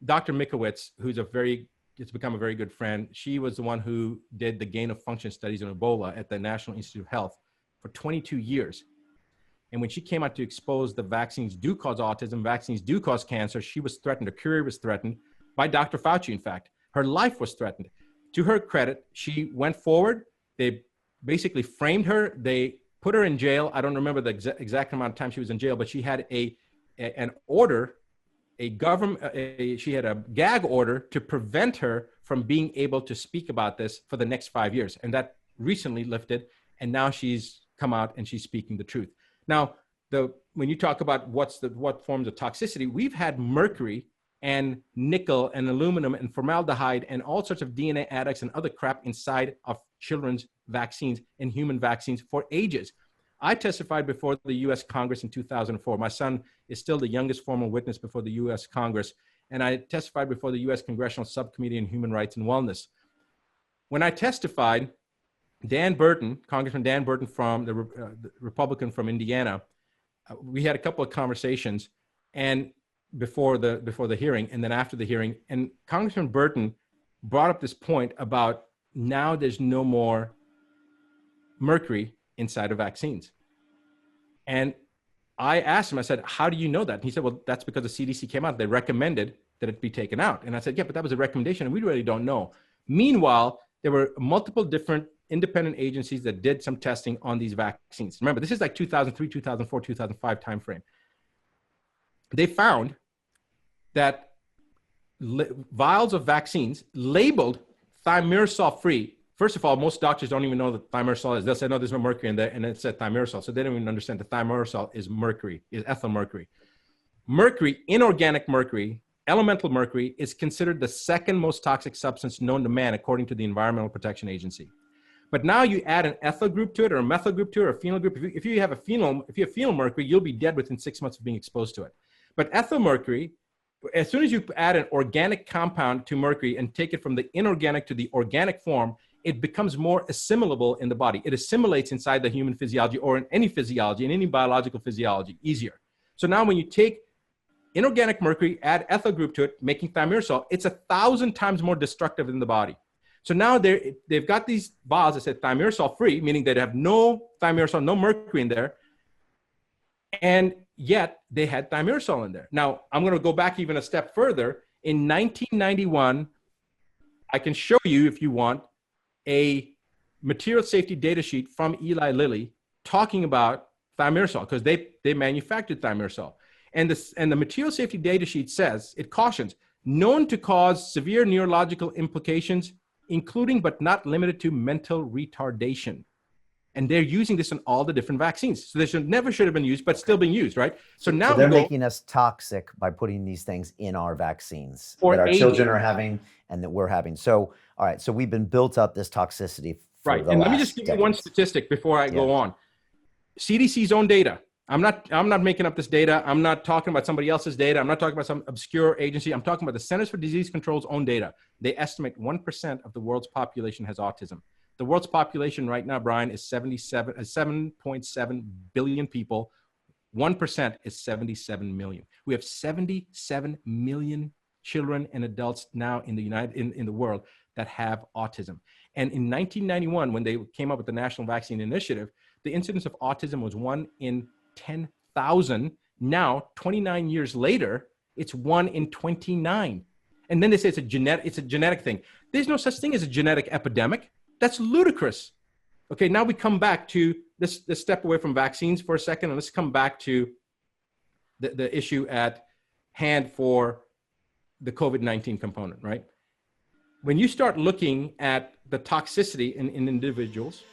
Dr. Mikowitz, it's become a very good friend. She was the one who did the gain of function studies on Ebola at the National Institute of Health for 22 years. And when she came out to expose the vaccines do cause autism, vaccines do cause cancer, she was threatened, her career was threatened by Dr. Fauci, in fact. Her life was threatened. To her credit, she went forward. They basically framed her. They put her in jail. I don't remember the exact amount of time she was in jail, but she had an order, she had a gag order to prevent her from being able to speak about this for the next 5 years. And that recently lifted. And now she's come out and she's speaking the truth. Now, when you talk about what forms of toxicity, we've had mercury and nickel and aluminum and formaldehyde and all sorts of DNA addicts and other crap inside of children's vaccines and human vaccines for ages. I testified before the US Congress in 2004. My son is still the youngest formal witness before the US Congress. And I testified before the US Congressional Subcommittee on Human Rights and Wellness. When I testified, Congressman Dan Burton from the Republican from Indiana, we had a couple of conversations and before the hearing and then after the hearing. And Congressman Burton brought up this point about now there's no more mercury inside of vaccines. And I asked him, I said, how do you know that? And he said, well, that's because the CDC came out. They recommended that it be taken out. And I said, yeah, but that was a recommendation and we really don't know. Meanwhile, there were multiple different independent agencies that did some testing on these vaccines. Remember, this is like 2003, 2004, 2005 timeframe. They found that vials of vaccines labeled thimerosal free. First of all, most doctors don't even know what thimerosal is. They'll say, no, there's no mercury in there, and it said thimerosal. So they don't even understand that thimerosal is mercury, is ethyl mercury. Mercury, inorganic mercury, elemental mercury, is considered the second most toxic substance known to man, according to the Environmental Protection Agency. But now you add an ethyl group to it, or a methyl group to it, or a phenyl group. If you have phenyl mercury, you'll be dead within 6 months of being exposed to it. But ethyl mercury, as soon as you add an organic compound to mercury and take it from the inorganic to the organic form, it becomes more assimilable in the body. It assimilates inside the human physiology or in any physiology, in any biological physiology, easier. So now when you take inorganic mercury, add ethyl group to it, making thimerosal, it's 1,000 times more destructive in the body. So now they've got these vials that said thimerosal free, meaning they have no thimerosal, no mercury in there. And yet they had thimerosal in there. Now, I'm going to go back even a step further. In 1991, I can show you, if you want, a material safety data sheet from Eli Lilly talking about thimerosal, because they manufactured thimerosal. And the material safety data sheet says, it cautions, known to cause severe neurological implications, including but not limited to mental retardation. And they're using this in all the different vaccines. So they never should have been used, but still being used, right? So now they're making us toxic by putting these things in our vaccines that our children are having and that we're having. So, all right, so we've been built up this toxicity for right. And let me just give you one statistic before I go on. CDC's own data. I'm not making up this data. I'm not talking about somebody else's data. I'm not talking about some obscure agency. I'm talking about the Centers for Disease Control's own data. They estimate 1% of the world's population has autism. The world's population right now, Brian, is 7.7 billion people. 1% is 77 million. We have 77 million children and adults now in the world that have autism. And in 1991, when they came up with the National Vaccine Initiative, the incidence of autism was 1 in 10,000. Now, 29 years later, it's 1 in 29. And then they say it's a genetic thing. There's no such thing as a genetic epidemic. That's ludicrous. Okay, now we come back to this step away from vaccines for a second, and let's come back to the issue at hand for the COVID-19 component, right? When you start looking at the toxicity in individuals,